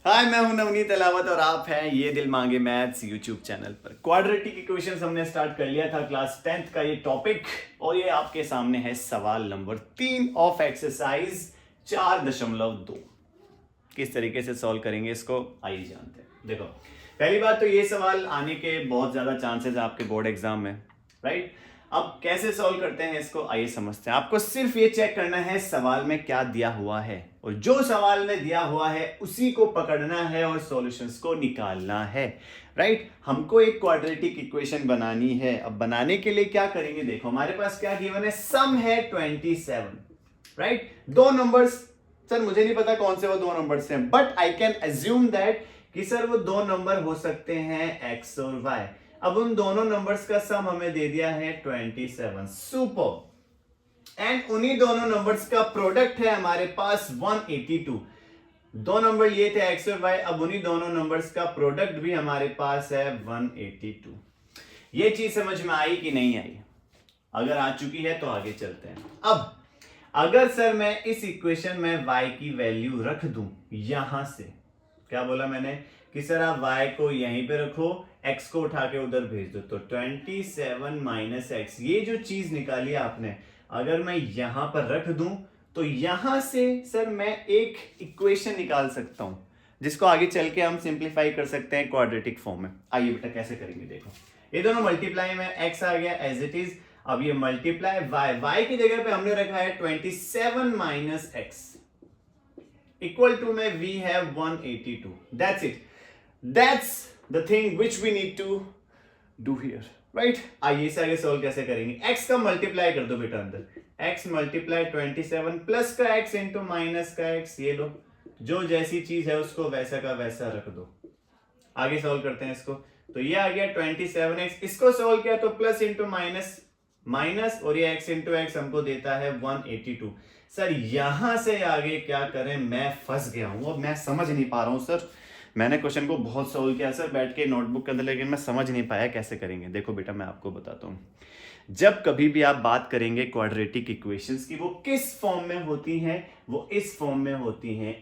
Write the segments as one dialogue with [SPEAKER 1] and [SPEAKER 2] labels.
[SPEAKER 1] हाय, मैं हूं नवनीत अलावत और आप हैं ये दिल मांगे मैथ्स यूट्यूब चैनल पर। क्वाड्रेटिक इक्वेशंस हमने स्टार्ट कर लिया था क्लास 10th का ये टॉपिक, और ये आपके सामने है सवाल नंबर 3 ऑफ एक्सरसाइज 4.2। किस तरीके से सॉल्व करेंगे इसको आइए जानते हैं। देखो, पहली बात तो ये सवाल आने के बहुत ज्यादा चांसेस है आपके बोर्ड एग्जाम में, राइट। अब कैसे सॉल्व करते हैं इसको आइए समझते हैं। आपको सिर्फ ये चेक करना है सवाल में क्या दिया हुआ है, और जो सवाल में दिया हुआ है उसी को पकड़ना है और सॉल्यूशंस को निकालना है, राइट। हमको एक क्वाड्रेटिक इक्वेशन बनानी है। अब बनाने के लिए क्या करेंगे, देखो हमारे पास क्या गिवन है, सम है 27, राइट। दो नंबर्स, सर मुझे नहीं पता कौन से वो दो नंबर्स हैं, but I can assume that कि सर वो दो नंबर हो सकते हैं x और y। अब उन दोनों नंबर्स का सम हमें दे दिया है 27, सुपर। एंड उन्हीं दोनों नंबर्स का प्रोडक्ट है हमारे पास 182। दो नंबर ये थे x और y, अब उन्हीं दोनों नंबर्स का प्रोडक्ट भी हमारे पास है 182। ये चीज समझ में आई कि नहीं आई? अगर आ चुकी है तो आगे चलते हैं। अब अगर सर मैं इस इक्वेशन में y की वैल्यू रख दूं, यहां से क्या बोला मैंने कि सर आप y को यहीं पे रखो, x को उठा के उधर भेज दो, तो 27 माइनस एक्स, ये जो चीज निकाली आपने, अगर मैं यहां पर रख दूं तो यहां से सर मैं एक इक्वेशन निकाल सकता हूं जिसको आगे चल के हम सिंप्लीफाई कर सकते हैं क्वाड्रेटिक फॉर्म में। आइए बेटा कैसे करेंगे, देखो ये दोनों मल्टीप्लाई में x आ गया एज इट इज। अब ये मल्टीप्लाई y की जगह पे हमने रखा है 27 माइनस एक्स इक्वल टू में we have 182। That's it, that's the thing which we need to do here, right. आइए इसे आगे सोल्व कैसे करेंगे। x का मल्टीप्लाई कर दो बेटा अंदर, x मल्टीप्लाई 27 प्लस का x इंटू माइनस का x, ये लो, जो जैसी चीज है उसको वैसा का वैसा रख दो। आगे सोल्व करते हैं इसको, तो ये आ गया 27x, इसको सोल्व किया तो प्लस इंटू माइनस माइनस, और ये x इंटू एक्स हमको देता है 182। सर यहां से आगे क्या करें, मैं फंस गया हूं, अब मैं समझ नहीं पा रहा हूं सर। मैंने क्वेश्चन को बहुत सोल्व किया सर बैठ के नोटबुक के अंदर, लेकिन मैं समझ नहीं पाया कैसे करेंगे। देखो बेटा मैं आपको बताता हूं, जब कभी भी आप बात करेंगे क्वाड्रेटिक इक्वेशंस की, वो किस फॉर्म में होती हैं, वो इस फॉर्म में होती हैं,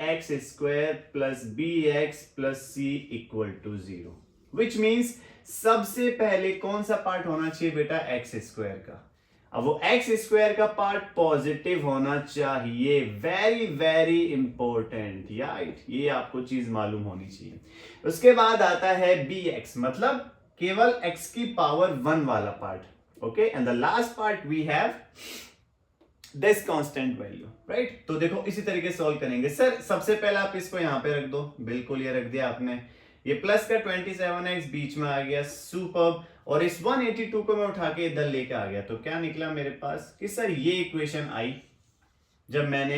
[SPEAKER 1] ax square plus bx plus c equal to 0, which means सबसे पहले कौन सा पार्ट होना चाहिए बेटा, एक्स स्क्वायर का। अब वो एक्स स्क्वायर का पार्ट पॉजिटिव होना चाहिए, वेरी वेरी इंपॉर्टेंट, राइट, ये आपको चीज मालूम होनी चाहिए। उसके बाद आता है bx, मतलब केवल x की पावर 1 वाला part, okay. And the last part we have this constant value, right. तो देखो इसी तरीके से सॉल्व करेंगे। सर सबसे पहले आप इसको यहां पे रख दो, बिल्कुल ये रख दिया आपने, ये प्लस का 27x बीच में आ गया, सुपर। और इस 182 को मैं उठा के इधर लेके आ गया, तो क्या निकला मेरे पास कि सर ये इक्वेशन आई जब मैंने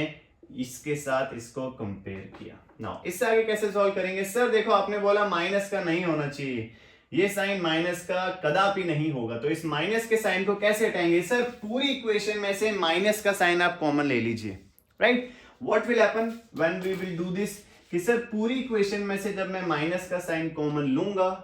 [SPEAKER 1] इसके साथ इसको कंपेयर किया। नाउ इससे आगे कैसे सॉल्व करेंगे। सर देखो आपने बोला माइनस का नहीं होना चाहिए, ये साइन माइनस का कदापि नहीं होगा, तो इस माइनस के साइन को कैसे हटाएंगे। सर पूरी इक्वेशन में से माइनस का साइन आप कॉमन ले लीजिए, right. What will happen when we will do this, कि सर पूरी इक्वेशन में से जब मैं माइनस का साइन कॉमन लूंगा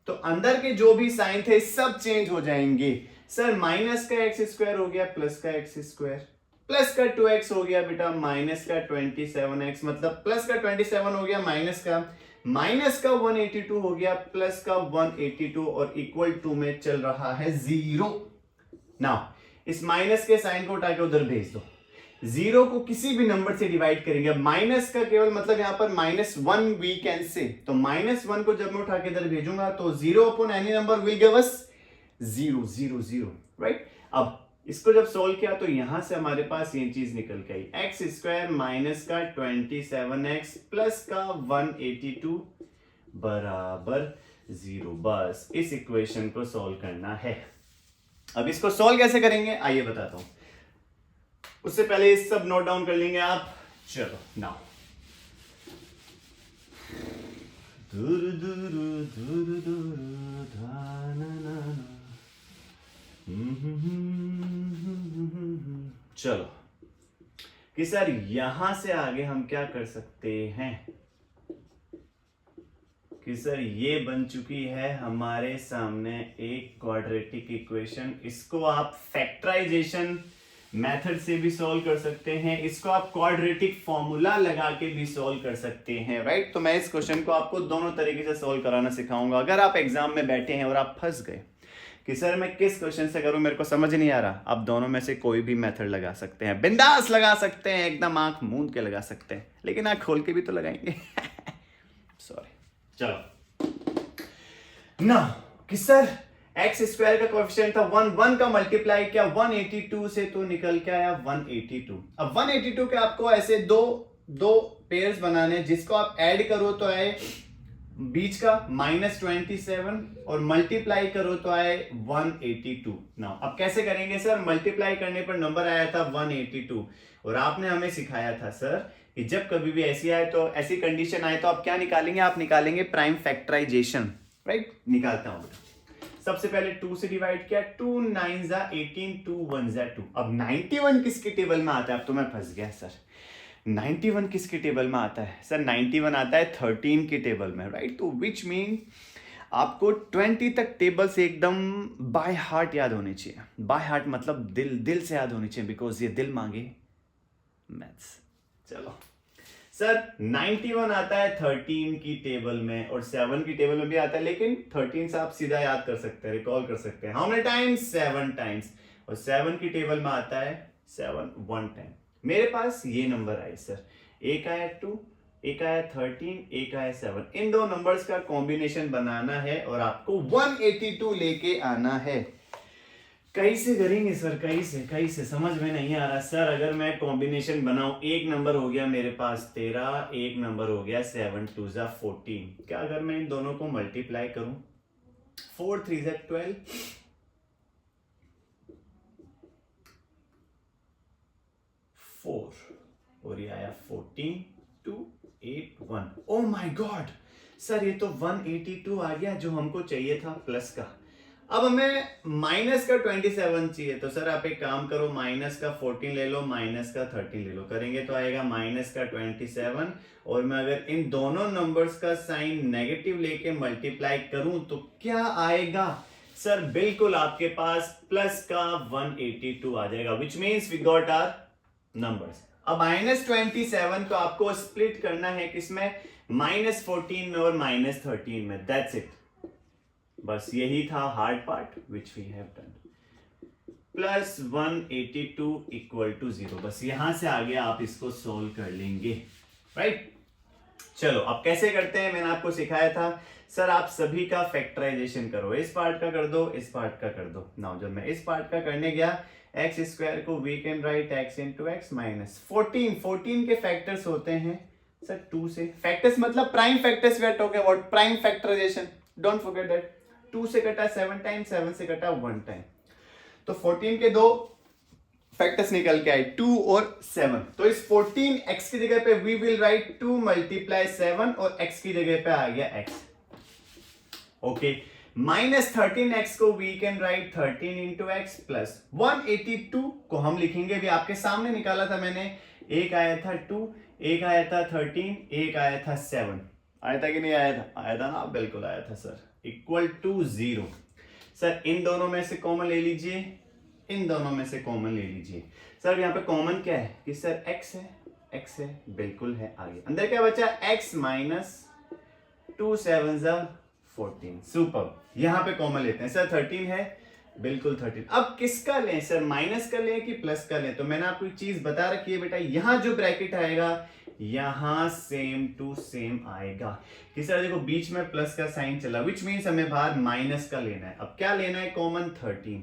[SPEAKER 1] तो अंदर के जो भी साइन थे सब चेंज हो जाएंगे। सर माइनस का एक्स स्क्वायर हो गया प्लस का एक्स स्क्वायर, प्लस का 2x हो गया बेटा माइनस का 27x, मतलब प्लस का 27 हो गया माइनस का 182 हो गया प्लस का 182, और इक्वल टू में चल रहा है 0। नाउ इस माइनस के साइन को उठा के उधर भेज दो, 0 को किसी भी नंबर से डिवाइड करेंगे। माइनस का केवल मतलब यहां पर -1 वी कैन से, तो -1 को जब मैं उठा के इधर भेजूंगा तो 0 upon any number will give us 0 0 0, right. अब इसको जब सोल्व किया तो यहां से हमारे पास ये चीज निकल के आई, एक्स स्क्वायर माइनस का 27x प्लस का 182 बराबर 0। बस इस इक्वेशन को सोल्व करना है। अब इसको सोल्व कैसे करेंगे आइए बताता हूं, उससे पहले ये सब नोट डाउन कर लेंगे आप। चलो नाउ, दूर दूर दूर दूर धाना ना, चलो कि सर यहां से आगे हम क्या कर सकते हैं, कि सर ये बन चुकी है हमारे सामने एक क्वाड्रेटिक इक्वेशन। इसको आप फैक्टराइजेशन मेथड से भी सॉल्व कर सकते हैं, इसको आप क्वाड्रेटिक फॉर्मूला लगा के भी सॉल्व कर सकते हैं, राइट। तो मैं इस क्वेश्चन को आपको दोनों तरीके से सॉल्व कराना सिखाऊंगा। अगर आप एग्जाम में बैठे हैं और आप फंस गए कि सर मैं किस क्वेश्चन से करूं, मेरे को समझ नहीं आ रहा, आप दोनों में से कोई भी मेथड लगा सकते हैं, बिंदास लगा सकते हैं, एकदम आंख मूंद के लगा सकते हैं, लेकिन आंख खोल के भी तो लगाएंगे। सॉरी, चलो ना कि सर एक्स स्क्वायर का कोएफिशिएंट था 1 का मल्टीप्लाई किया 182 से तो निकल के आया 182। अब 182 के आपको ऐसे दो पेयर्स बनाने, जिसको आप ऐड करो तो आए बीच का -27 और मल्टीप्लाई करो तो आए 182। नाउ अब कैसे करेंगे सर, मल्टीप्लाई करने पर नंबर आया था 182 और आपने हमें सिखाया था सर कि जब कभी भी ऐसी आए तो ऐसी कंडीशन आए तो आप क्या निकालेंगे, आप निकालेंगे प्राइम फैक्टराइजेशन, राइट। निकालता हूं सबसे पहले 2 से डिवाइड किया, 2 9 जा 18, 2 1 जा 2। अब 91 किसके टेबल में आता है, अब तो मैं फंस गया सर, 91 किसके टेबल में आता है सर, 91 आता है 13 के टेबल में, राइट। तो विच मीन आपको 20 तक टेबल से एकदम बाय हार्ट याद होनी चाहिए। बाय हार्ट मतलब दिल से याद होनी चाहिए, बिकॉज ये दिल मांगे मैथ्स। चलो सर 91 आता है 13 की टेबल में और 7 की टेबल में भी आता है, लेकिन 13 से आप सीधा याद कर सकते हैं, रिकॉल कर सकते हैं। How many times, 7 times. और 7 की टेबल में आता है 7 1 टाइम। मेरे पास ये नंबर आए सर, एक आया 2, एक आया 13, एक आया 7। इन दो नंबर्स का कॉम्बिनेशन बनाना है और आपको 182 लेके आना है। कैसे करेंगे सर, कैसे समझ में नहीं आ रहा सर। अगर मैं कॉम्बिनेशन बनाऊं, एक नंबर हो गया मेरे पास 13, एक नंबर हो गया 7 2 जा 14। क्या अगर मैं इन दोनों को मल्टीप्लाई करूं, 4 3 जा 12, 4 और ये आया 14 2 8 1। ओ माय गॉड सर, ये तो 182 आ गया जो हमको चाहिए था प्लस का। अब हमें माइनस का 27 चाहिए, तो सर आप एक काम करो, माइनस का 14 ले लो, माइनस का 13 ले लो, करेंगे तो आएगा माइनस का 27। और मैं अगर इन दोनों नंबर्स का साइन नेगेटिव लेके मल्टीप्लाई करूं तो क्या आएगा सर, बिल्कुल आपके पास प्लस का 182 आ जाएगा, which means we got our numbers. अब -27 को आपको स्प्लिट करना है किसमें, -14 में और -13 में, दैट्स इट। बस यही था hard part which we have done. Plus 182 equal to 0, बस यहां से आगे आप इसको सोल्व कर लेंगे, राइट। चलो अब कैसे करते हैं, मैंने आपको सिखाया था सर, आप सभी का फैक्टराइजेशन करो, इस पार्ट का कर दो, इस पार्ट का कर दो। नाउ जब मैं इस पार्ट का करने गया, एक्स स्क्वायर को we can write x into x minus 14 के फैक्टर्स होते हैं सर 2 से। फैक्टर्स मतलब prime factors we are talking about, prime factorization, don't forget that. 2 से कटा 7 टाइम, 7 से कटा 1 टाइम, तो 14 के दो फैक्टर्स निकल के आए 2 और 7। तो इस 14 x की जगह पे वी विल राइट 2 मल्टीप्लाई 7 और x की जगह पे आ गया x, ओके। -13x को we can write 13 into x plus 182 को हम लिखेंगे, भी आपके सामने निकाला था मैंने, एक आया था 2, एक आया था 13, एक आया था 7। आया था कि नहीं आया था, आया था ना, बिल्कुल आया था सर, इक्वल टू 0। सर इन दोनों में से कॉमन ले लीजिए, इन दोनों में से कॉमन ले लीजिए। सर यहाँ पे कॉमन क्या है कि सर x है, x है, बिल्कुल है, आगे अंदर क्या बचा, x माइनस 2 7 जा 14, सुपर। यहां पे कॉमन लेते हैं सर, 13 है, बिल्कुल 13। अब किसका लें सर, माइनस का लें कि प्लस का लें, तो मैंने आपको एक चीज बता रखी है बेटा, यहां जो ब्रैकेट आएगा यहां सेम टू सेम आएगा कि सर देखो बीच में प्लस का साइन चला, विच मीन्स हमें बाहर माइनस का लेना है। अब क्या लेना है कॉमन, 13,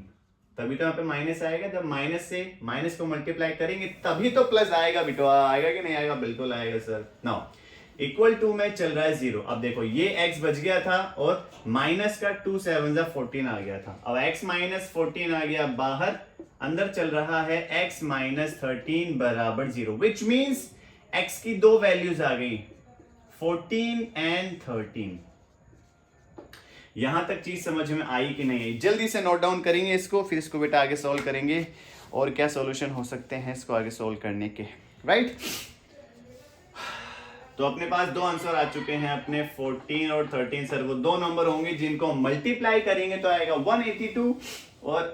[SPEAKER 1] तभी तो यहाँ पे माइनस आएगा। जब माइनस से माइनस को मल्टीप्लाई करेंगे तभी तो प्लस आएगा बेटा, आएगा कि नहीं आएगा, बिल्कुल आएगा सर। नाउ इक्वल टू में चल रहा है 0। अब देखो ये x बच गया था और माइनस का 2 7 जा 14 आ गया था। अब x माइनस 14 आ गया बाहर, अंदर चल रहा है x माइनस 13 बराबर 0, विच मीन्स x की दो वैल्यूज आ गई, 14 एंड 13। यहां तक चीज समझ में आई कि नहीं आई, जल्दी से नोट डाउन करेंगे इसको, फिर इसको बेटा आगे सॉल्व करेंगे और क्या सॉल्यूशन हो सकते हैं इसको आगे सॉल्व करने के, राइट। तो अपने पास दो आंसर आ चुके हैं अपने, 14 और 13। सर वो दो नंबर होंगे जिनको मल्टीप्लाई करेंगे तो आएगा 182 और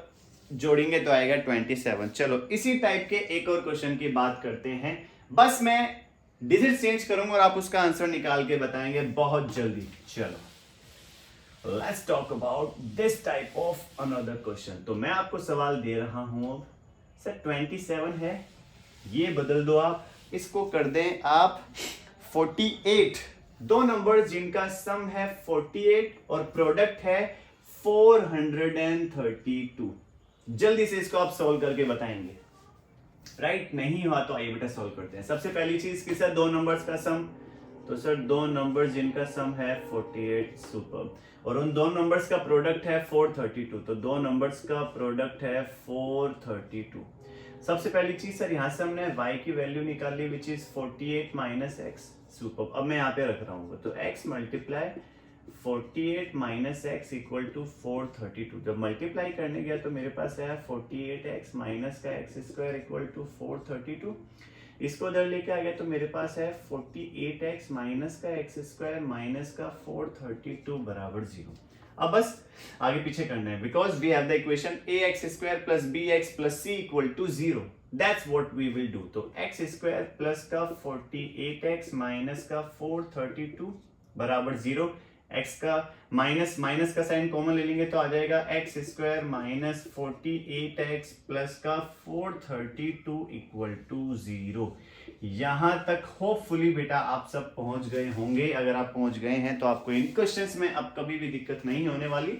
[SPEAKER 1] जोड़ेंगे तो आएगा 27। चलो इसी टाइप के एक और क्वेश्चन की बात करते हैं। बस मैं डिजिट चेंज करूंगा और आप उसका आंसर निकाल के बताएंगे बहुत जल्दी। चलो let's talk about this type of another question. तो मैं आपको सवाल दे रहा हूं अब सर 27 है, ये बदल दो आप, इसको कर दें आप 48। दो नंबर जिनका सम है 48 और प्रोडक्ट है 432। जल्दी से इसको आप सॉल्व करके बताएंगे। राइट नहीं हुआ तो आइए बेटा सॉल्व करते हैं। सबसे पहली चीज कि सर दो नंबर्स का सम, तो सर दो नंबर्स जिनका सम है 48, सुपर, और उन दो नंबर्स का प्रोडक्ट है 432, तो दो नंबर्स का प्रोडक्ट है 432। सबसे पहली चीज सर यहां से हमने y की वैल्यू निकाली which is 48 minus x, super. अब मैं यहाँ पे रख रहा हूँ तो x multiply 48 minus x equal to 432। जब मल्टीप्लाई करने गया तो मेरे पास आया 48x माइनस का एक्स स्क्वायर इक्वल टू 432। इसको उधर लेके आ गया तो मेरे पास है 48x माइनस का एक्स स्क्वायर माइनस का 432 बराबर 0। अब बस आगे पीछे करना है because we have the equation ax square plus bx plus c equal to 0। That's what we will do. तो एक्स स्क्वायर प्लस का 48x माइनस का 432 बराबर 0। एक्स का माइनस माइनस का साइन कॉमन ले लेंगे तो आ जाएगा x square minus 48x plus का 432 इक्वल टू 0। यहां तक होपफुली बेटा आप सब पहुंच गए होंगे। अगर आप पहुंच गए हैं तो आपको इन क्वेश्चंस में अब कभी भी दिक्कत नहीं होने वाली।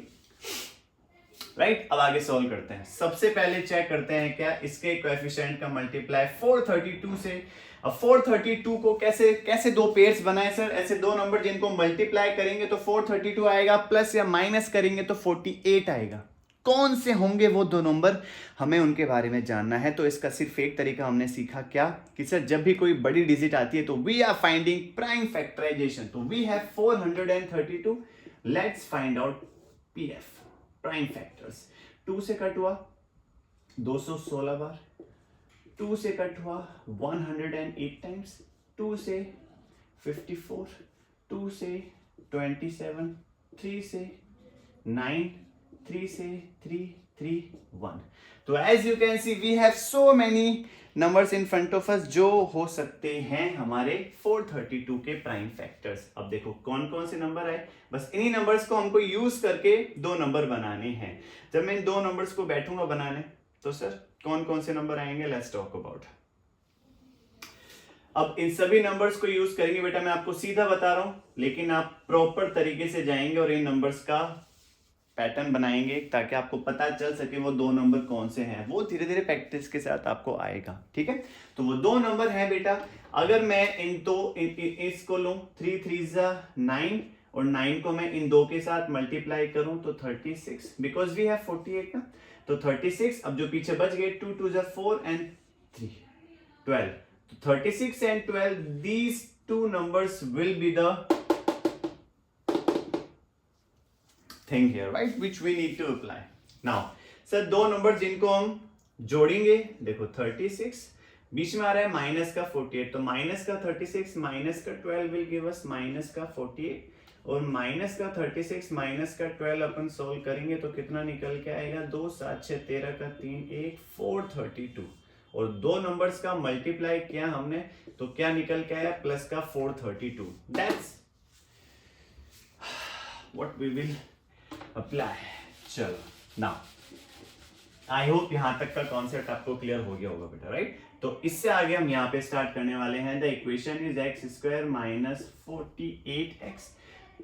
[SPEAKER 1] राइट अब आगे सॉल्व करते हैं। सबसे पहले चेक करते हैं क्या इसके कोएफिशिएंट का मल्टीप्लाई 432 से। अब 432 को कैसे कैसे दो पेयर्स बनाए सर, ऐसे दो नंबर जिनको मल्टीप्लाई करेंगे तो 432 आएगा, प्लस या माइनस करेंगे तो 48 आएगा। कौन से होंगे वो दो नंबर, हमें उनके बारे में जानना है। तो इसका सिर्फ एक तरीका हमने सीखा क्या कि सर जब भी कोई बड़ी डिजिट आती है तो we are finding prime factorization. तो we have 432, let's find out PF prime factors. 2 से कट हुआ 216 बार, 2 से कट हुआ 108 टाइम्स, 2 से 54, 2 से 27, 3 से 9, 3 से 3, 3, 1। तो as you can see we have so many numbers in front of us जो हो सकते हैं हमारे 432 के प्राइम फैक्टर्स। अब देखो कौन कौन से नंबर आए, बस इन्हीं नंबर्स को हमको यूज करके दो नंबर बनाने हैं। जब मैं इन दो नंबर्स को बैठूंगा बनाने तो सर कौन कौन से नंबर आएंगे, लेट्स टॉक अबाउट। अब इन सभी नंबर्स को यूज करेंगे बेटा, मैं आपको सीधा बता रहा हूं, लेकिन आप प्रॉपर तरीके से जाएंगे और इन नंबर्स का पैटर्न बनाएंगे ताकि आपको पता चल सके वो दो नंबर कौन से हैं। वो धीरे धीरे प्रैक्टिस के साथ आपको आएगा, ठीक है। तो वो दो नंबर है बेटा, अगर मैं इन दो इसको लूं 3 3 9 और 9 को मैं इन दो के साथ मल्टीप्लाई करूं तो 36, बिकॉज वी हैव 48 ना, तो 36। अब जो पीछे बच गए 2 2 4 एंड 3 12, तो 36 and 12 these two numbers will be the thing here, right, which we need to apply. Now sir दो नंबर जिनको हम जोड़ेंगे, देखो 36 बीच में आ रहा है माइनस का 48, तो माइनस का 36 माइनस का 12 विल गिव अस माइनस का 48, और माइनस का 36 माइनस का 12 अपन सोल्व करेंगे तो कितना निकल के आएगा, 2 7 6 13 का 3 1 432, और दो नंबर्स का मल्टीप्लाई किया हमने तो क्या निकल के आया, प्लस का 432। That's what we will apply. चलो नाउ आई होप यहां तक का कॉन्सेप्ट आपको क्लियर हो गया होगा बेटा, राइट। तो इससे आगे हम यहां पे स्टार्ट करने वाले हैं। The equation is x square minus 48x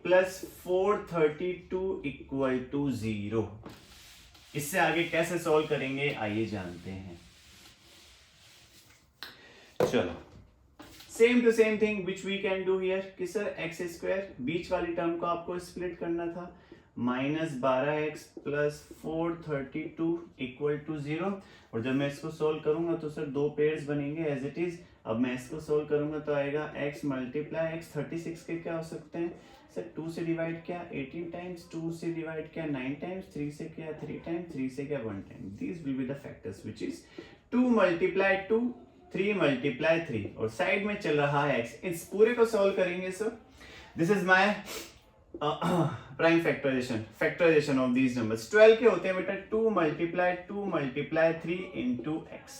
[SPEAKER 1] plus 432 equal to 0। इससे आगे कैसे सॉल्व करेंगे आइए जानते हैं। चलो same to same thing which we can do here कि सर एक्स स्क्वायर बीच वाली टर्म को आपको स्प्लिट करना था, minus 12x plus 432 equal to 0, और जब मैं इसको सोल्व करूंगा तो सर दो पेयर्स बनेंगे एज इट इज। अब मैं इसको सोल्व करूंगा तो आएगा x मल्टीप्लाई x, 36 के क्या हो सकते हैं सर, 2 से डिवाइड किया 18 टाइम्स, 2 से डिवाइड किया 9 टाइम्स, 3 से किया 3 टाइम्स, 3 से किया 1 time. This will be the factors which is 2 multiply 2, 3 multiply 3, और साइड में चल रहा है x। इस पूरे को सोल्व करेंगे sir, this is my prime factorization of these numbers 12 के होते हैं बेटा 2 multiply 3 into x.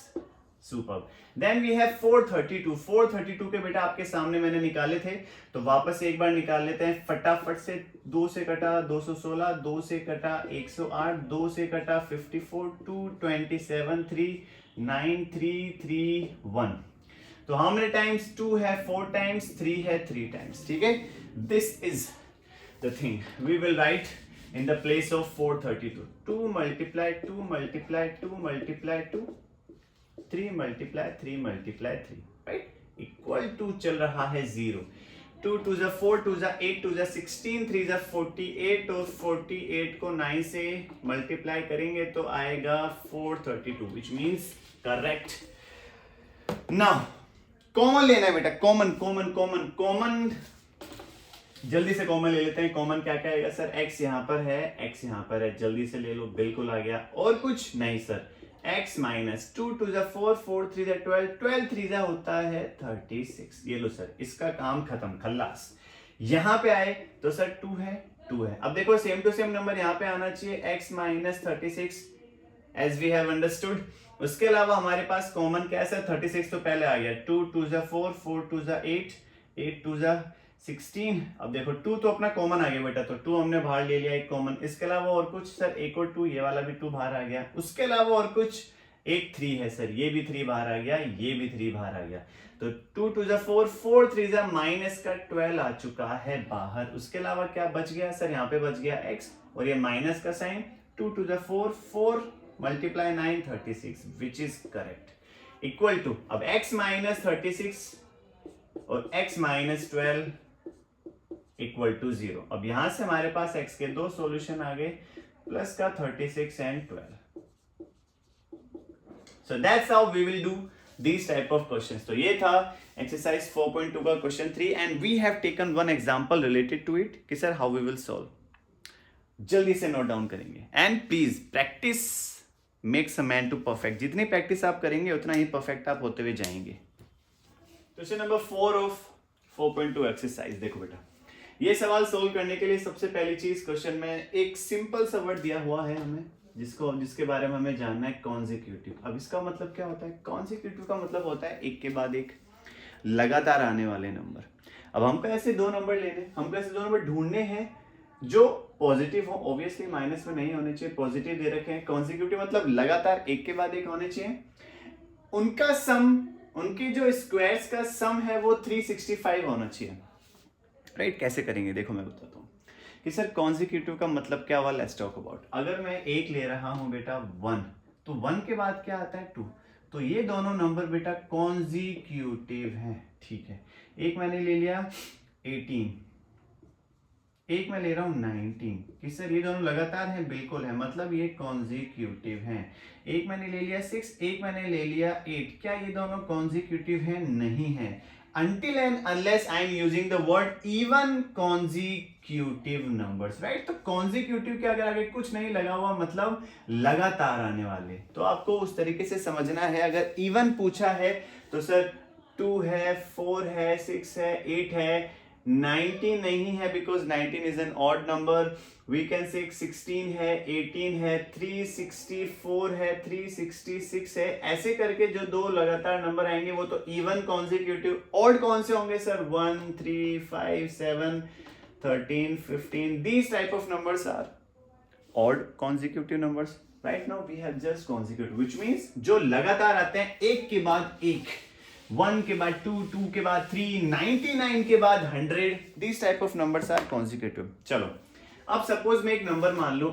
[SPEAKER 1] Super. Then we have 432 के बेटा आपके सामने मैंने निकाले थे, तो वापस एक बार निकाल लेते हैं फटाफट से। 2 से कटा 216, 2 से कटा 108, 2 से कटा 54, 2 27, 3 9 3 3 1। तो हाउ मेनी टाइम्स 2 है 4 टाइम्स, 3 है 3 टाइम्स। ठीक है, this is the thing we will write in the place of 432. 2 multiply 2 multiply 2 multiply 2 3 multiply 3 multiply 3 right equal to चल रहा है 0। 2 2 जा 4 2 जा 8 2 जा 16 3 जा 48 और 48 को 9 से मल्टीप्लाई करेंगे तो आएगा 432 which means correct। now common लेना है बेटा, कॉमन जल्दी से कॉमन ले लेते हैं। कॉमन क्या क्या आएगा सर? x यहाँ पर है, x यहाँ पर है, जल्दी से ले लो, बिल्कुल आ गया। और कुछ नहीं सर, x माइनस 2 2 जा 4 4 3 जा 12 12 3 जा होता है 36। ये लो सर, इसका काम खत्म, खल्लास। यहाँ पे आए तो सर 2 है। अब देखो सेम टू सेम नंबर यहाँ पे आना चाहिए, x minus 36 as we have understood. उसके अलावा हमारे पास कॉमन क्या है सर? 36 तो पहले आ गया, 2 2 जा 4 4 2 जा 8 8 2 जा 16। अब देखो 2 तो अपना कॉमन आ गया बेटा, तो 2 हमने बाहर ले लिया एक कॉमन। इसके अलावा और कुछ सर? एक और 2, ये वाला भी 2 बाहर आ गया। उसके अलावा और कुछ? एक 3 है सर, ये भी 3 बाहर आ गया, ये भी 3 बाहर आ गया। तो 2 2 जा 4 4 3 जा माइनस का 12 आ चुका है बाहर। उसके अलावा क्या बच गया सर? यहाँ पे बच गया x और ये माइनस का साइन। 2 2 जा 4 4 multiply 9 36 which is correct. Equal to अब x माइनस 36 और x माइनस 12 इक्वल टू 0। अब यहां से हमारे पास x के 2 सॉल्यूशन आ गए, प्लस का 36 and 12। So that's how we will do this type of questions. तो ये था एक्सरसाइज 4.2 का question 3 and we have taken one example related to it कि sir how we will solve. जल्दी से नोट डाउन करेंगे and please practice makes a man to perfect. जितनी practice आप करेंगे उतना ही परफेक्ट आप होते हुए जाएंगे। Question number 4 of 4.2 exercise. देखो बेटा, ये सवाल सोल्व करने के लिए सबसे पहली चीज क्वेश्चन में एक सिंपल सा वर्ड दिया हुआ है हमें, जिसके बारे में हमें जानना है, कॉन्जिक्यूटिव। अब इसका मतलब क्या होता है? कॉन्जिक्यूटिव का मतलब होता है एक के बाद एक लगातार आने वाले नंबर। अब हमको ऐसे 2 नंबर लेने, हमको ऐसे 2 नंबर ढूंढने हैं जो पॉजिटिव हो, ऑब्वियसली माइनस में नहीं होने चाहिए, पॉजिटिव दे रखे हैं। कॉन्जिक्यूटिव मतलब लगातार एक के बाद एक होने चाहिए। उनका सम, उनकी जो स्क्वायर्स का सम है वो 365 होना चाहिए। राइट कैसे करेंगे देखो मैं बताता हूँ कि सर कॉन्जिक्यूटिव का मतलब क्या हुआ। Let's talk about. अगर मैं एक ले रहा हूं बेटा 1, तो 1 के बाद क्या आता है 2, तो ये दोनों नंबर बेटा कॉन्जिक्यूटिव हैं। ठीक है, एक मैंने ले लिया 18, एक मैं ले रहा हूं 19 कि सर ये दोनों लगातार हैं, बिल्कुल है, मतलब ये कॉन्जिक्यूटिव हैं। एक मैंने ले लिया 6, एक मैंने ले लिया 8, क्या ये दोनों कॉन्जिक्यूटिव हैं? नहीं है। Until and unless I am using the word even consecutive numbers, right? तो consecutive के अगर आगे कुछ नहीं लगा हुआ मतलब लगातार आने वाले, तो आपको उस तरीके से समझना है। अगर even पूछा है तो सर 2 है, 4 है, 6 है, 8 है, 19 नहीं है because 19 is an odd number. We can say 16 है, 18 है, 364 है, 366 है। ऐसे करके जो 2 लगातार नंबर आएंगे वो तो इवन कॉन्जिक्यूटिव। ऑड कौन से होंगे sir? 1 3 5 7 13 15। These type of numbers are odd consecutive numbers. Right now we have just consecutive, which means जो लगातार आते हैं एक के बाद एक, 1 के बाद 2, 2 के बाद 3, 99 के बाद 100। These type of numbers are consecutive। चलो अब सपोज मैं एक नंबर मान लूं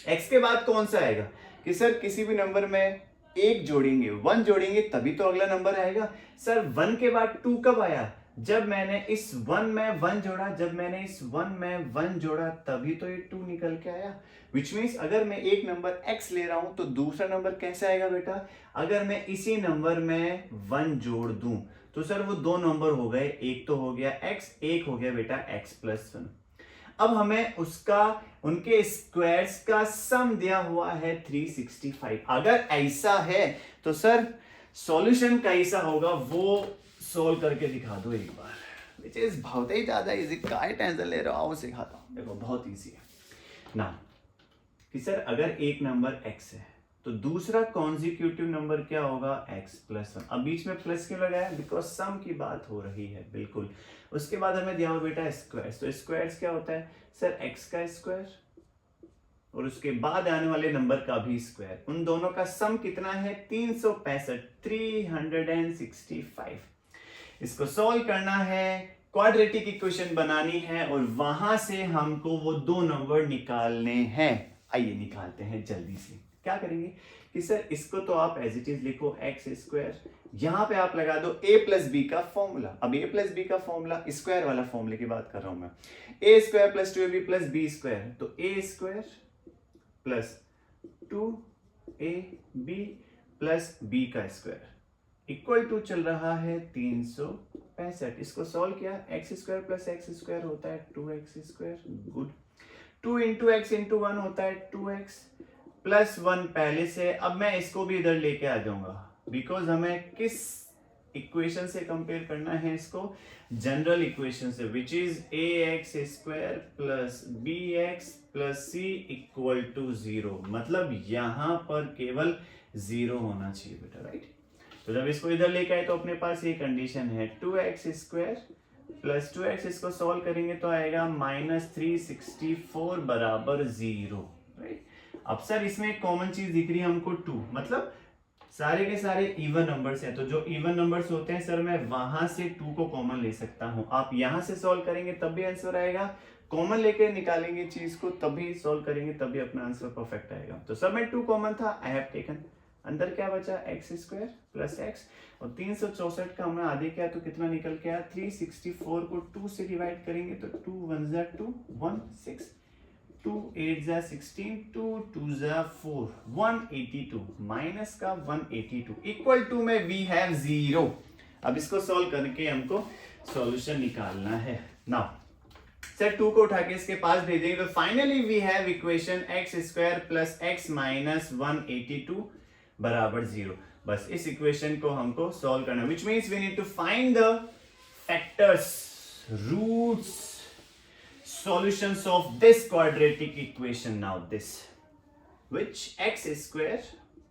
[SPEAKER 1] x के बाद कौन सा आएगा कि सर किसी भी नंबर में एक जोड़ेंगे, 1 जोड़ेंगे तभी तो अगला नंबर आएगा। सर 1 के बाद 2 कब आया? जब मैंने इस 1 में 1 जोड़ा, जब मैंने इस 1 में 1 जोड़ा तभी तो ये 2 निकल के आया। विच मीन्स अगर मैं एक नंबर x ले रहा हूं तो दूसरा नंबर कैसे आएगा बेटा? अगर मैं इसी नंबर में 1 जोड़ दूं तो सर वो 2 नंबर हो गए, एक तो हो गया x, एक हो गया बेटा x प्लस 1। अब हमें उसका, उनके स्क्वायर्स का सम दिया हुआ है 365। अगर ऐसा है तो सर सॉल्यूशन कैसा होगा वो सोल्व करके दिखा दो एक बार। विच इज बहुत ही ज्यादा इजी। काय टेंशन ले रहा हूँ, सिखाता हूँ। देखो बहुत इजी है ना कि सर अगर एक नंबर x है तो दूसरा कॉन्जिक्यूटिव नंबर क्या होगा, x प्लस 1। अब बीच में प्लस क्यों लगाया, बिकॉज सम की बात हो रही है, बिल्कुल। उसके बाद हमें दिया हुआ बेटा स्क्वायर्स, तो स्क्वायर्स क्या होता है सर, x का स्क्वायर और उसके बाद आने वाले नंबर का भी स्क्वायर, उन दोनों का सम कितना है 365, 365। इसको सॉल्व करना है, क्वाड्रेटिक इक्वेशन बनानी है और वहां से हमको वो दो नंबर निकालने हैं। आइए निकालते हैं जल्दी से। क्या करेंगे कि सर इसको तो आप एज इट इज लिखो एक्स स्क्वायर, यहां पे आप लगा दो a प्लस बी का फॉर्मूला। अब a प्लस बी का फॉर्मूला स्क्वायर वाला फॉर्मूले की बात कर रहा हूं मैं, a square plus 2ab plus b square, तो a square plus 2ab plus b का स्क्वायर इक्वल टू चल रहा है 365। इसको सॉल्व किया, x square plus x square होता है 2x square, good. 2 into x into 1 होता है 2x प्लस 1 पहले से। अब मैं इसको भी इधर लेके आ जाऊंगा, बिकॉज हमें किस इक्वेशन से कंपेयर करना है इसको, जनरल इक्वेशन से, which is ax square plus bx plus c equal to 0। मतलब यहां पर केवल 0 होना चाहिए बेटा, राइट। तो जब इसको इधर लेके आए तो अपने पास ये कंडीशन है 2x स्क्वायर प्लस 2x, इसको सॉल्व करेंगे तो आएगा -364 बराबर 0, राइट। अब सर इसमें एक कॉमन चीज दिख रही है हमको 2, मतलब सारे के सारे इवन नंबर्स हैं, तो जो इवन नंबर्स होते हैं सर मैं वहां से 2 को कॉमन ले सकता हूं। आप यहां से सॉल्व करेंगे तब भी आंसर आएगा, कॉमन लेके निकालेंगे चीज को तभी सॉल्व करेंगे तभी अपना आंसर परफेक्ट आएगा। तो सब में 2 कॉमन था, आई हैव टेकन। अंदर क्या बचा, एक्स स्क्वायर प्लस एक्स, और 364 का हमने आधे किया तो कितना निकल के आया, 364 को 2 से डिवाइड करेंगे तो 2 1 जा 2 1 6, 2 8 जा 16, 2 2 जा 4, 182 माइनस का 182 इक्वल टू में वी हैव 0। अब इसको सॉल्व करके हमको सॉल्यूशन निकालना है। नाउ सर 2 को उठा के इसके पास भेजेंगे तो finally we have equation x square plus x minus 182 बराबर 0। बस इस इक्वेशन को हमको सॉल्व करना, which means we need to find the factors, roots, solutions of this quadratic equation. Now this, which x square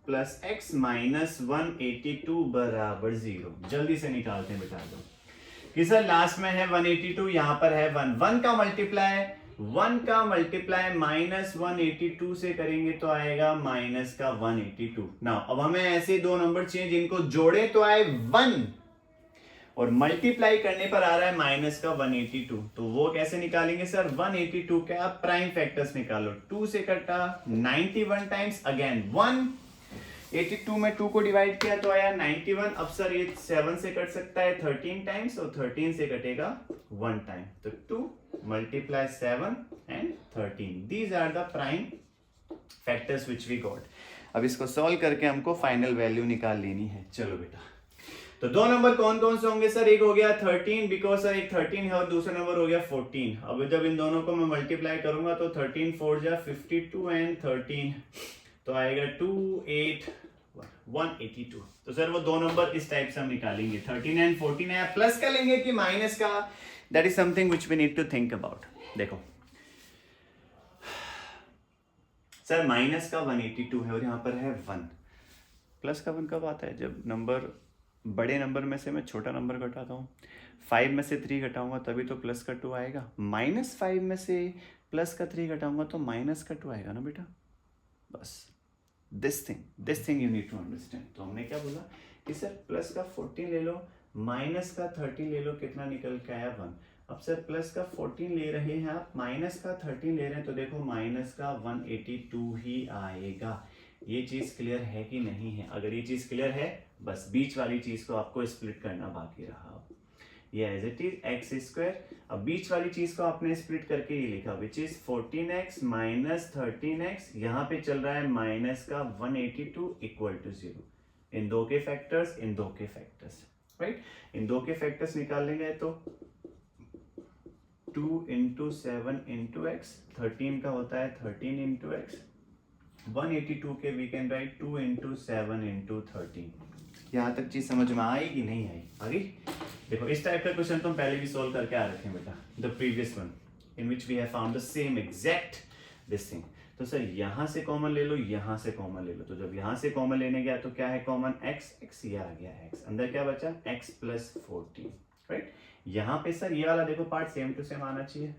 [SPEAKER 1] plus x minus 182 बराबर 0। जल्दी से निकालते हैं बेटा दो कि सर लास्ट में है 182, यहां पर है 1, 1 का मल्टीप्लाई माइनस 182 से करेंगे तो आएगा माइनस का 182। ना अब हमें ऐसे दो नंबर चाहिए जिनको जोड़े तो आए 1 और मल्टीप्लाई करने पर आ रहा है माइनस का 182, तो वो कैसे निकालेंगे सर, 182 का प्राइम फैक्टर्स निकालो। 2 से कटा 91 टाइम्स, अगेन 182 में 2 को डिवाइड किया तो आया 91। अब सर ये 7 से कट सकता है 13 टाइम्स और 13 से कटेगा 1 टाइम, तो 2 multiply 7 and 13, these are the prime factors which we got. अब इसको सॉल्व करके हमको फाइनल वैल्यू निकाल लेनी है। चलो बेटा, तो दो नंबर कौन कौन से होंगे सर, एक हो गया 13, बिकॉज सर एक 13 है और दूसरा नंबर हो गया 14। अब जब इन दोनों को मैं मल्टीप्लाई करूंगा तो 13 4 जा 52 एंड 13 तो आएगा 182। तो सर वो दो नंबर इस टाइप से हम निकालेंगे, 13 एंड 14 है, प्लस का लेंगे कि माइनस का, that is something which we need to think about. देखो सर माइनस का 182 है और यहाँ पर है 1, प्लस का 1 कब आता है, जब नंबर बड़े नंबर में से मैं छोटा नंबर घटाता हूँ। 5 में से 3 घटाऊंगा तभी तो प्लस का 2 आएगा, -5 में से प्लस का 3 घटाऊंगा तो माइनस का 2 आएगा ना बेटा। बस this thing you need to understand. तो हमने क्या बोला कि सर प्लस का 14 ले लो, माइनस का 30 ले लो, कितना निकल के आया 1। अब सर प्लस का 14 ले रहे हैं आप, माइनस का 13 ले रहे हैं, तो देखो माइनस का 182 ही आएगा। ये चीज क्लियर है कि नहीं है? अगर ये चीज क्लियर है, बस बीच वाली चीज को आपको स्प्लिट करना बाकी रहा। ये as it is x square, अब बीच वाली चीज को आपने स्प्लिट करके ये लिखा, which is 14x minus 13x, यहाँ पे चल रहा है माइनस का 182 इक्वल टू 0। इन दो के फैक्टर्स, राइट, इन दो के फैक्टर्स निकाल लेंगे तो 2 इंटू 7 इंटू एक्स, 13 का होता है 13 इंटू एक्स, 182 के we can write 2 into 7 into 13। यहाँ तक चीज समझ में आई कि नहीं आई? आगे देखो इस टाइप का क्वेश्चन तो हम पहले भी सॉल्व करके आ रखे हैं बेटा, the previous one in which we have found the same exact this thing. तो सर यहां से कॉमन ले लो, यहां से कॉमन ले लो, तो जब यहां से कॉमन लेने गया तो क्या है कॉमन, x ये आ गया x, अंदर क्या बचा x प्लस 14, राइट। यहाँ पे सर ये वाला देखो पार्ट सेम टू सेम आना चाहिए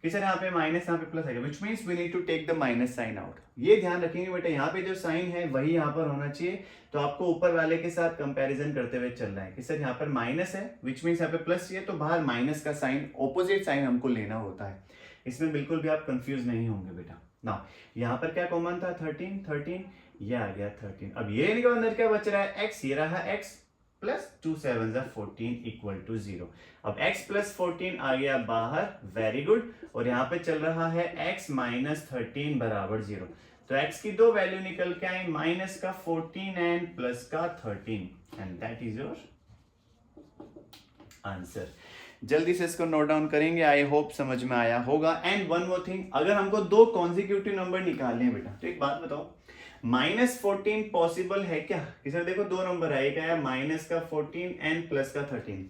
[SPEAKER 1] कि सर यहाँ पे माइनस यहाँ पे प्लस आएगा, which means we need to take the minus sign out. ये ध्यान रखेंगे बेटा, यहाँ पे जो साइन है वही यहाँ पर होना चाहिए, तो आपको ऊपर वाले के साथ कंपैरिजन करते हुए चल रहा है कि सर यहाँ पर माइनस है विच मीन्स यहाँ पे प्लस चाहिए, तो बाहर माइनस का साइन ऑपोजिट साइन हमको लेना होता है। इसमें बिल्कुल भी आप कंफ्यूज नहीं होंगे बेटा ना। यहाँ पर क्या कॉमन था 13 ये आ गया 13। अब ये निकल अंदर क्या बच रहा है x, ये रहा x प्लस 2 7 14 इक्वल टू 0। अब x प्लस 14 आ गया बाहर, वेरी गुड, और यहाँ पे चल रहा है x माइनस 13 बराबर 0। तो x की दो वैल्यू निकल के आई, माइनस का 14 एंड प्लस का 13, and that is your answer. जल्दी से इसको नोट डाउन करेंगे, आई होप समझ में आया होगा। एंड वन मोर थिंग, अगर हमको दो कॉन्जिक्यूटिव नंबर निकालने हैं बेटा, तो एक बात बताओ, -14 पॉसिबल है क्या? कि सर देखो दो नंबर है, एक है माइनस का 14 एंड प्लस का 13।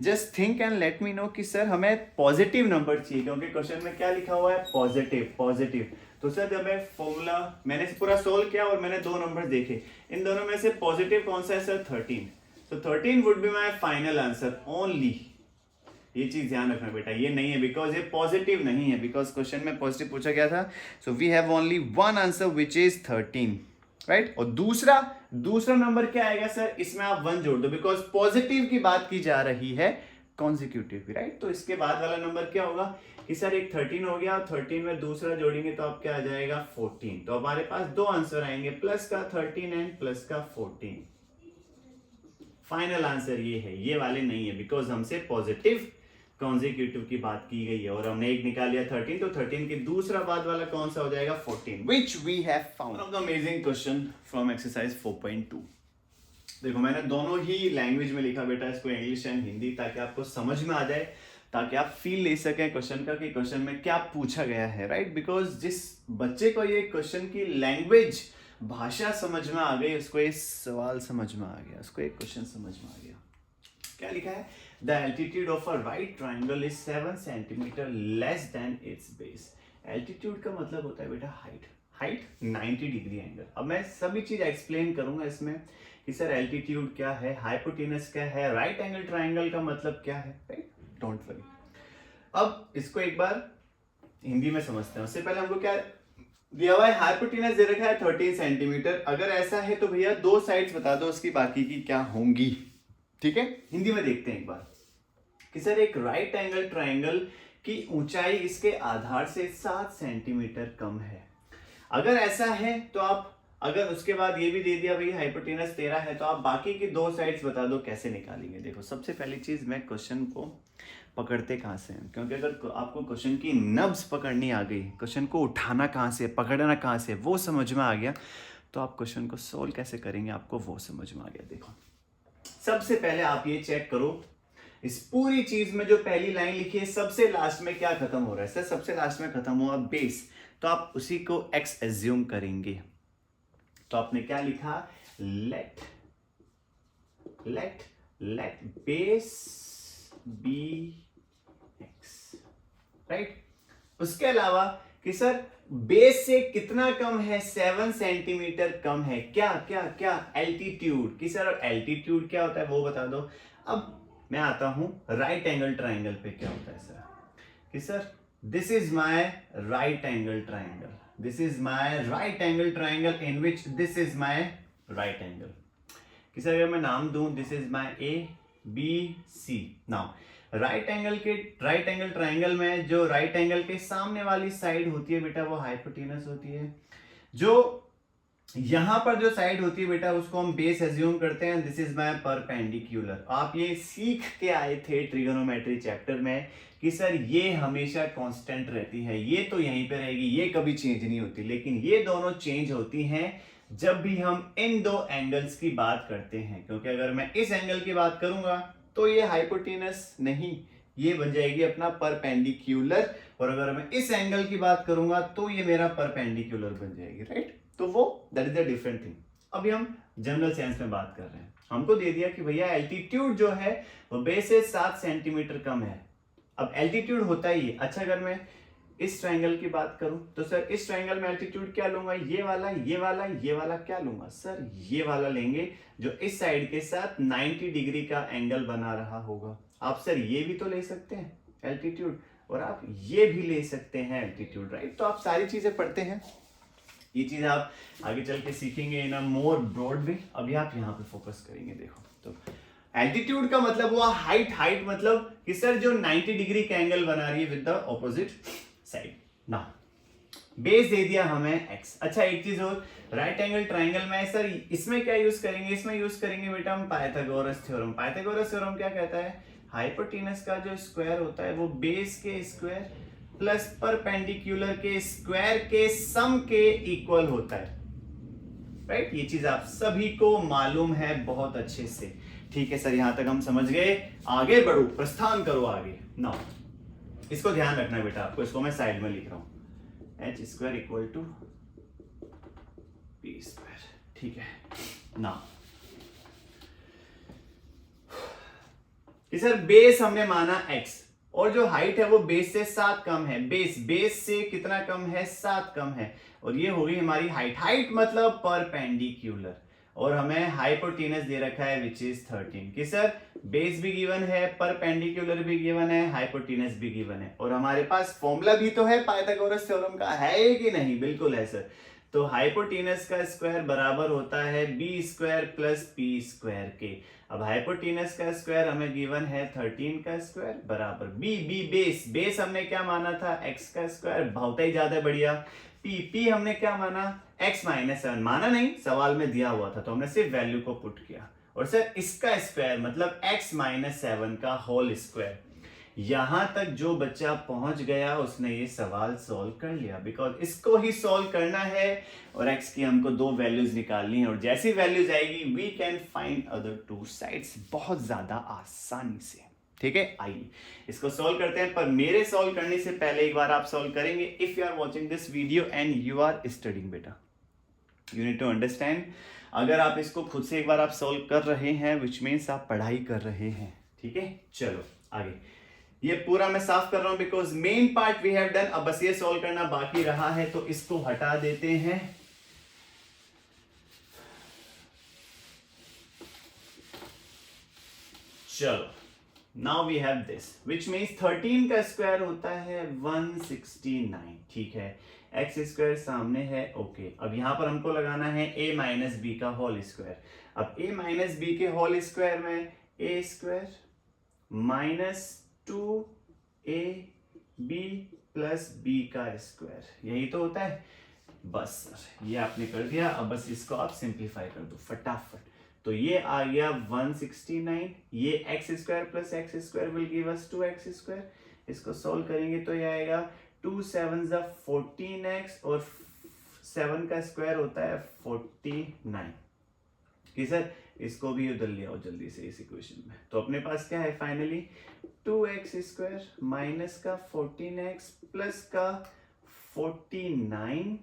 [SPEAKER 1] Just think and let me know कि सर हमें पॉजिटिव नंबर चाहिए, क्योंकि क्वेश्चन में क्या लिखा हुआ है पॉजिटिव। तो सर जब मैं फॉर्मूला मैंने पूरा सोल्व किया और मैंने दो नंबर देखे, इन दोनों में से पॉजिटिव कौन सा है सर 13, तो 13 would be my final answer only. ये चीज ध्यान रखना बेटा, ये नहीं है बिकॉज ये पॉजिटिव नहीं है, बिकॉज क्वेश्चन में पॉजिटिव पूछा गया था। So we have only one answer which is 13, right. और दूसरा नंबर क्या आएगा सर, इसमें आप 1 जोड़ दो, बिकॉज पॉजिटिव की बात की जा रही है कॉन्जिक्यूटिव की, राइट। तो इसके बाद वाला नंबर क्या होगा कि सर एक 13 हो गया, 13 में दूसरा जोड़ेंगे तो आप क्या आ जाएगा 14। तो हमारे पास दो आंसर आएंगे, प्लस का 13 एंड प्लस का 14। फाइनल आंसर ये है, ये वाले नहीं है, बिकॉज हमसे पॉजिटिव कॉन्जिक्यूटिव की बात की गई है, और हमने एक निकाल लिया 13, तो 13 के दूसरा बाद वाला कौन सा हो जाएगा 14, which we have found. One of the amazing question from exercise 4.2. देखो मैंने दोनों ही लैंग्वेज में लिखा बेटा इसको, इंग्लिश एंड हिंदी, ताकि आपको समझ में आ जाए, ताकि आप फील ले सकें क्वेश्चन का कि क्वेश्चन में क्या पूछा गया है, राइट। बिकॉज जिस बच्चे को ये क्वेश्चन की लैंग्वेज भाषा समझ में आ गई, उसको ये सवाल समझ में आ गया, उसको एक क्वेश्चन समझ में आ गया। क्या लिखा है, the altitude of a right triangle is 7 centimetre less than it's base. Altitude का मतलब होता है बेटा हाइट 90 डिग्री एंगल। अब मैं सभी चीज एक्सप्लेन करूंगा इसमें कि सर एल्टीट्यूड क्या है, हाइपोटेनस क्या है, राइट एंगल ट्राइंगल का मतलब क्या है, राइट, डोंट वरी। अब इसको एक बार हिंदी में समझते हैं। उससे पहले हमको क्या दिया हुआ है, हाइपोटेनस दे रखा है 13 सेंटीमीटर। अगर ऐसा है तो भैया दो साइड्स बता दो उसकी बाकी की क्या होंगी, ठीक है। हिंदी में देखते हैं एक बार कि सर एक राइट एंगल ट्राइंगल की ऊंचाई इसके आधार से 7 सेंटीमीटर कम है। अगर ऐसा है तो आप, अगर उसके बाद ये भी दे दिया भाई हाइपोटेनस 13 है, तो आप बाकी की दो साइड्स बता दो कैसे निकालेंगे। देखो सबसे पहली चीज, मैं क्वेश्चन को पकड़ते कहाँ से हैं, क्योंकि अगर आपको क्वेश्चन की नब्ज पकड़नी आ गई, क्वेश्चन को उठाना कहाँ से, पकड़ना कहाँ से, वो समझ में आ गया, तो आप क्वेश्चन को सोल्व कैसे करेंगे आपको वो समझ में आ गया। देखो सबसे पहले आप ये चेक करो, इस पूरी चीज में जो पहली लाइन लिखी है सबसे लास्ट में क्या खत्म हो रहा है, सर सबसे लास्ट में खत्म हुआ बेस, तो आप उसी को x एज्यूम करेंगे। तो आपने क्या लिखा, let base be x, right. उसके अलावा कि सर बेस से कितना कम है, 7 सेंटीमीटर कम है, क्या एल्टीट्यूड, कि सर एल्टीट्यूड क्या होता है वो बता दो। अब मैं आता हूं राइट एंगल ट्राइंगल पे, क्या होता है सर कि sir this is my right angle triangle, this is my right angle triangle in which this is my right angle. कि सर अगर मैं नाम दूं, this is my A B C. Now right angle triangle में जो right angle के सामने वाली साइड होती है बेटा वो हाइपोटेनस होती है, जो यहां पर जो साइड होती है बेटा उसको हम बेस एज्यूम करते हैं, दिस इज माय परपेंडिकुलर। आप ये सीख के आए थे ट्रिगोनोमेट्री चैप्टर में कि सर ये हमेशा कांस्टेंट रहती है, ये तो यहीं पे रहेगी, ये कभी चेंज नहीं होती, लेकिन ये दोनों चेंज होती हैं जब भी हम इन दो एंगल्स की बात करते हैं। क्योंकि अगर मैं इस एंगल की बात करूंगा तो ये हाइपोटेनस नहीं, ये बन जाएगी अपना परपेंडिकुलर, और अगर मैं इस एंगल की बात करूंगा तो ये मेरा परपेंडिकुलर बन जाएगी, राइट। तो वो that is the different thing. अभी हम जनरल सेंस में बात कर रहे हैं। हमको दे दिया कि भैया एल्टीट्यूड जो है वो बेस से 7 सेंटीमीटर कम है। अब एल्टीट्यूड होता ही है। अच्छा, अगर मैं इस ट्रायंगल की बात करूं तो सर इस ट्रायंगल में एल्टीट्यूड क्या लूंगा, ये वाला, ये वाला, ये वाला क्या लूंगा सर, ये वाला लेंगे जो इस साइड के साथ 90 डिग्री का एंगल बना रहा होगा। आप सर ये भी तो ले सकते हैं एल्टीट्यूड, और आप ये भी ले सकते हैं एल्टीट्यूड, राइट। तो आप सारी चीजें पढ़ते हैं, ये चीज आप आगे चल के सीखेंगे इन अ मोर ब्रॉड वे। अभी आप यहाँ पे फोकस करेंगे। देखो तो एल्टीट्यूड का मतलब हुआ हाइट, हाइट मतलब कि सर जो 90 डिग्री का एंगल बना रही है विद द ऑपोजिट साइड। ना बेस दे दिया हमें x। अच्छा, एक चीज और, राइट एंगल ट्राइंगल में सर इसमें क्या यूज करेंगे, इसमें यूज करेंगे बेटा हम पाइथागोरस थ्योरम। पाइथागोरस थ्योरम क्या कहता है, हाइपोटेनस का जो स्क्वायर होता है वो बेस के स्क्वायर प्लस परपेंडिकुलर के स्क्वायर के सम के इक्वल होता है, राइट। ये चीज आप सभी को मालूम है बहुत अच्छे से। ठीक है सर, यहां तक हम समझ गए। आगे बढ़ो, प्रस्थान करो आगे। नाउ इसको ध्यान रखना बेटा, आपको इसको मैं साइड में लिख रहा हूं, h square equal to p square. ठीक है ना, सर बेस हमने माना x और जो हाइट है वो बेस से 7 कम है। बेस से कितना कम है, 7 कम है, और ये होगी हमारी हाइट। हाइट मतलब परपेंडिकुलर, और हमें हाइपोटेनस दे रखा है विच इज 13। कि सर बेस भी गिवन है, परपेंडिकुलर भी गिवन है, हाइपोटेनस भी गिवन है, और हमारे पास फॉर्मूला भी तो है पाइथागोरस थ्योरम का, है कि नहीं, बिल्कुल है सर। तो हाइपोटेनस का स्क्वायर बराबर होता है b square plus p square के। अब हाइपोटेनस का स्क्वायर हमें गिवन है 13 का स्क्वायर बराबर बी बेस हमने क्या माना था, x का स्क्वायर, बहुत ही ज्यादा बढ़िया। पी हमने क्या माना, x माइनस 7 माना नहीं, सवाल में दिया हुआ था तो हमने सिर्फ वैल्यू को पुट किया। और सर इसका स्क्वायर मतलब x माइनस 7 का होल स्क्वायर। यहां तक जो बच्चा पहुंच गया उसने ये सवाल सॉल्व कर लिया, बिकॉज इसको ही सॉल्व करना है और x की हमको 2 वैल्यूज निकालनी है, और जैसी वैल्यूज आएगी we can find other 2 sides बहुत ज्यादा आसानी से। ठीक है, आइए इसको सॉल्व करते हैं, पर मेरे सॉल्व करने से पहले एक बार आप सॉल्व करेंगे। If you are watching this video and you are studying बेटा, यू नीड टू अंडरस्टैंड, अगर आप इसको खुद से एक बार आप सॉल्व कर रहे हैं विच मीन्स आप पढ़ाई कर रहे हैं। ठीक है, चलो आगे, ये पूरा मैं साफ कर रहा हूं because main part we have done. अब बस ये सॉल्व करना बाकी रहा है, तो इसको हटा देते हैं। चलो, now we have this which means 13 का स्क्वायर होता है 169। ठीक है, एक्स स्क्वायर सामने है, ओके। अब यहां पर हमको लगाना है a माइनस बी का होल स्क्वायर। अब a माइनस बी के होल स्क्वायर में a square minus 2ab plus b का स्क्वायर, यही तो होता है। बस सर ये आपने कर दिया, अब बस इसको आप सिंप्लीफाई कर दो फटाफट। तो ये आ गया 169, ये x square plus x square will give us 2x square. इसको सॉल्व करेंगे तो ये आएगा 2 7 14x और 7 का स्क्वायर होता है 49। कि सर इसको भी उधर ले आओ जल्दी से इस इक्वेशन में। तो अपने पास क्या है फाइनली 2x स्क्वायर माइनस का 14x प्लस का 49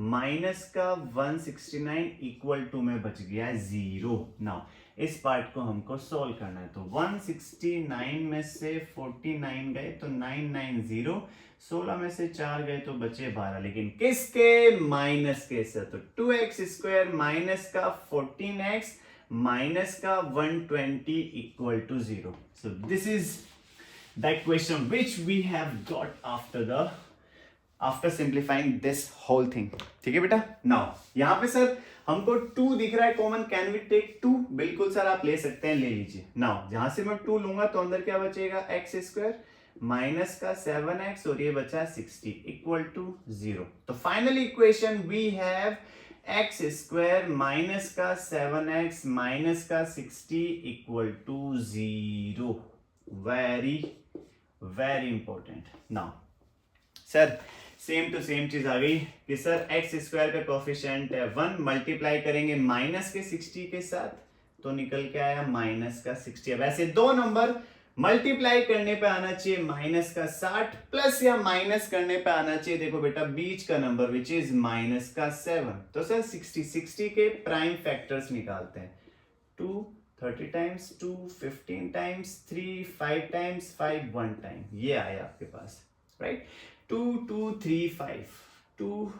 [SPEAKER 1] माइनस का 169 इक्वल टू में बच गया 0। नाउ इस पार्ट को हमको सॉल्व करना है, तो 169 में से 49 गए तो 990, 16 में से 4 गए तो बचे 12, लेकिन किसके, माइनस के सर। तो 2x स्क्वायर माइनस का 14x माइनस का 120 equal to 0। So this is the equation which we have got after simplifying this whole thing. ठीक है बेटा, नाउ यहां पे सर हमको 2 दिख रहा है कॉमन, कैन वी टेक 2? बिल्कुल सर आप ले सकते हैं, ले लीजिए। नाउ जहां से मैं 2 लूंगा तो अंदर क्या बचेगा, एक्स स्क्वायर माइनस का 7x और ये बचा 60 इक्वल टू 0। तो finally equation we have x square minus का 7x माइनस का 60 equal to 0। Very very important. Now sir same to same चीज आ गई कि सर एक्स स्क्वायर का कोफिशिएंट है 1, मल्टीप्लाई करेंगे माइनस के 60 के साथ तो निकल के आया माइनस का 60। वैसे 2 नंबर मल्टीप्लाई करने पे आना चाहिए माइनस का 60, प्लस या माइनस करने पे आना चाहिए, देखो बेटा बीच का नंबर विच इज माइनस का 7। तो सर 60 के प्राइम फैक्टर्स निकालते हैं। 2 30 टाइम्स, 2 15 टाइम्स, 3 5 टाइम्स, 5 1 टाइम, ये आया आपके पास, राइट। 2 2 3 5, 2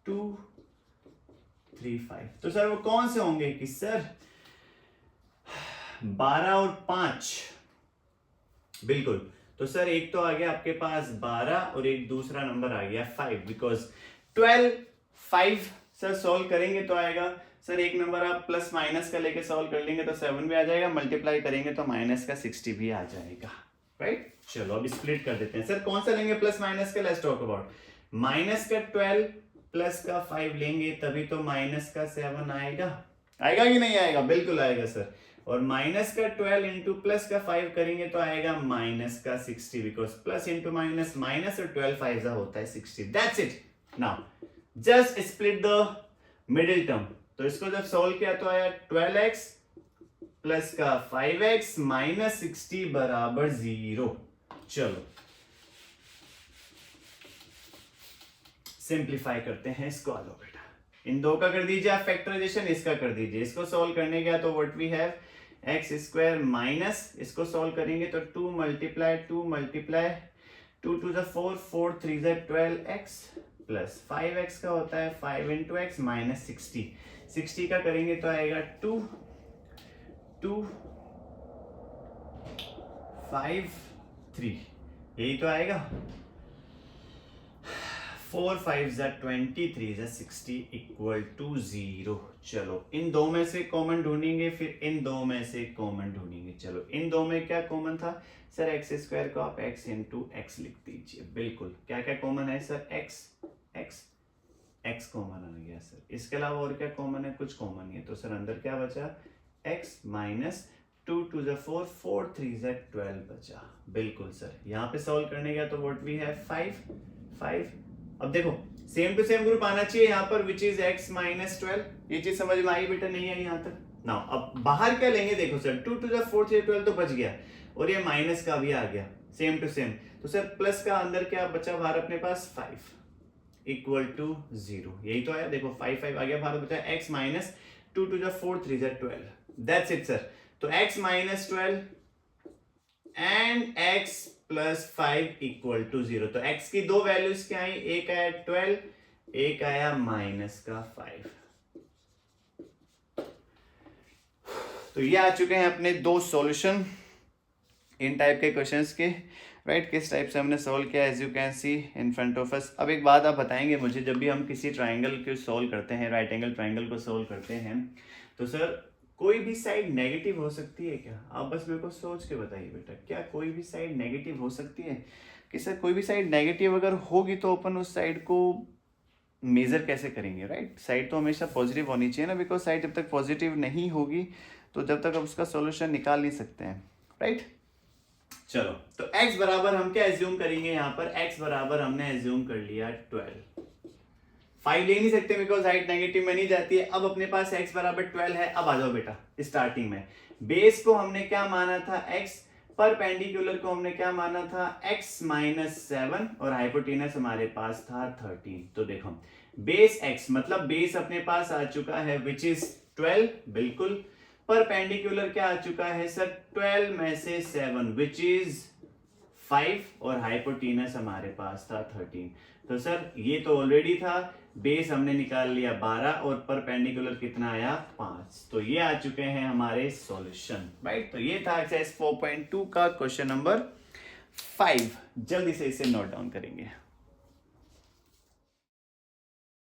[SPEAKER 1] 2 3 5। तो सर वो कौन से होंगे कि सर 12 और 5, बिल्कुल। तो सर एक तो आ गया आपके पास 12 और एक दूसरा नंबर आ गया 5, बिकॉज 12 5 सर सोल्व करेंगे तो आएगा सर, एक नंबर आप प्लस माइनस का लेके सॉल्व कर लेंगे तो 7 भी आ जाएगा, मल्टीप्लाई करेंगे तो माइनस का 60 भी आ जाएगा, राइट। चलो अब स्प्लिट कर देते हैं। सर कौन सा लेंगे प्लस माइनस का, लेट्स टॉक अबाउट। माइनस का 12 प्लस का 5 लेंगे तभी तो माइनस का 7 आएगा, आएगा कि नहीं आएगा? बिल्कुल आएगा सर। और माइनस का 12 इंटू प्लस का 5 करेंगे तो आएगा माइनस का 60, because plus into minus, minus और 12 5 होता है 60। That's it. Now just split the middle term. तो इसको जब सोल्व किया तो आया 12x प्लस का 5x माइनस 60 बराबर 0। चलो सिंप्लीफाई करते हैं इसको। आलो बेटा, इन दो का कर दीजिए आप फैक्टराइजेशन, इसका कर दीजिए। इसको सोल्व करने गया तो what we have x square minus, इसको सोल्व करेंगे तो 2 मल्टीप्लाई 2 2 टू द 4, 4 3 ज 12x प्लस 5x का होता है 5 इंटू एक्स माइनस 60। 60 का करेंगे तो आएगा 2 2 5 3, यही तो आएगा। 4 5 ज़ा 23 ज़ा 60 इक्वल टू 0। चलो इन दो में से कॉमन ढूंढेंगे, फिर इन दो में से कॉमन ढूंढेंगे। चलो इन दो में क्या कॉमन था सर, एक्स स्क्वायर को आप x इंटू एक्स लिख दीजिए। बिल्कुल, क्या क्या कॉमन है सर, x कॉमन आ गया सर। इसके अलावा और क्या कॉमन है, कुछ कॉमन नहीं है। तो सर अंदर क्या बचा, x माइनस 2 टू द 4, 4 3 ज़ा 12 बचा। बिल्कुल सर, यहाँ पे सॉल्व करने गया तो व्हाट वी हैव 5। अब देखो सेम टू सेम ग्रुप आना चाहिए यहाँ पर, विच इज x माइनस 12। ये चीज समझ में आई बेटा, नहीं आई यहाँ तक? नाउ अब बाहर क्या लेंगे, देखो सर 2 टू द 4 3 12 तो बच गया, और ये माइनस का भी आ गया सेम टू सेम। तो सर प्लस का अंदर क्या बचा बाहर अपने पास 5 इक्वल टू 0, यही तो आया। देखो 5 5 आ गया बाहर, बचा x माइनस 2 टू द 4 3 ज़ा 12। That's it sir. तो x minus 12 and x plus 5 equal to 0। तो x की दो वैल्यूज क्या आई, एक आया 12, एक आया माइनस का 5। तो ये आ चुके हैं अपने दो सॉल्यूशन इन टाइप के क्वेश्चंस के, राइट। किस टाइप से हमने सॉल्व किया, as you can see in front of us. अब एक बात आप बताएंगे मुझे, जब भी हम किसी ट्राइंगल को सॉल्व करते हैं, राइट एंगल ट्राइंगल को सॉल्व करते हैं, तो सर कोई भी साइड नेगेटिव हो सकती है क्या? आप बस मेरे को सोच के बताइए बेटा, क्या कोई भी साइड नेगेटिव हो सकती है? कि सर कोई भी साइड नेगेटिव अगर होगी तो अपन उस साइड को मेजर कैसे करेंगे, राइट। साइड तो हमेशा पॉजिटिव होनी चाहिए ना, बिकॉज साइड जब तक पॉजिटिव नहीं होगी तो जब तक आप उसका सॉल्यूशन निकाल नहीं सकते हैं, राइट। चलो तो x बराबर हम क्या एज्यूम करेंगे यहाँ पर, x बराबर हमने एज्यूम कर लिया 12। 5 ले नहीं सकते बिकॉज हाइट नेगेटिव में नहीं जाती है। अब अपने पास x बराबर 12 है। अब आ जाओ बेटा स्टार्टिंग में, बेस को हमने क्या माना था x, परपेंडिकुलर को हमने क्या माना था x माइनस 7, और हाइपोटेनस हमारे पास था 13। तो देखो बेस x मतलब बेस अपने पास आ चुका है विच इज 12, बिल्कुल। परपेंडिकुलर क्या आ चुका है सर, 12 में से 7 विच इज 5, और हाइपोटेनस हमारे पास था 13। तो सर ये तो ऑलरेडी था, बेस हमने निकाल लिया 12 और परपेंडिकुलर कितना आया 5। तो ये आ चुके हैं हमारे सॉल्यूशन, राइट। तो ये था एक्सरसाइज 4.2 का क्वेश्चन नंबर 5। जल्दी से इसे नोट डाउन करेंगे।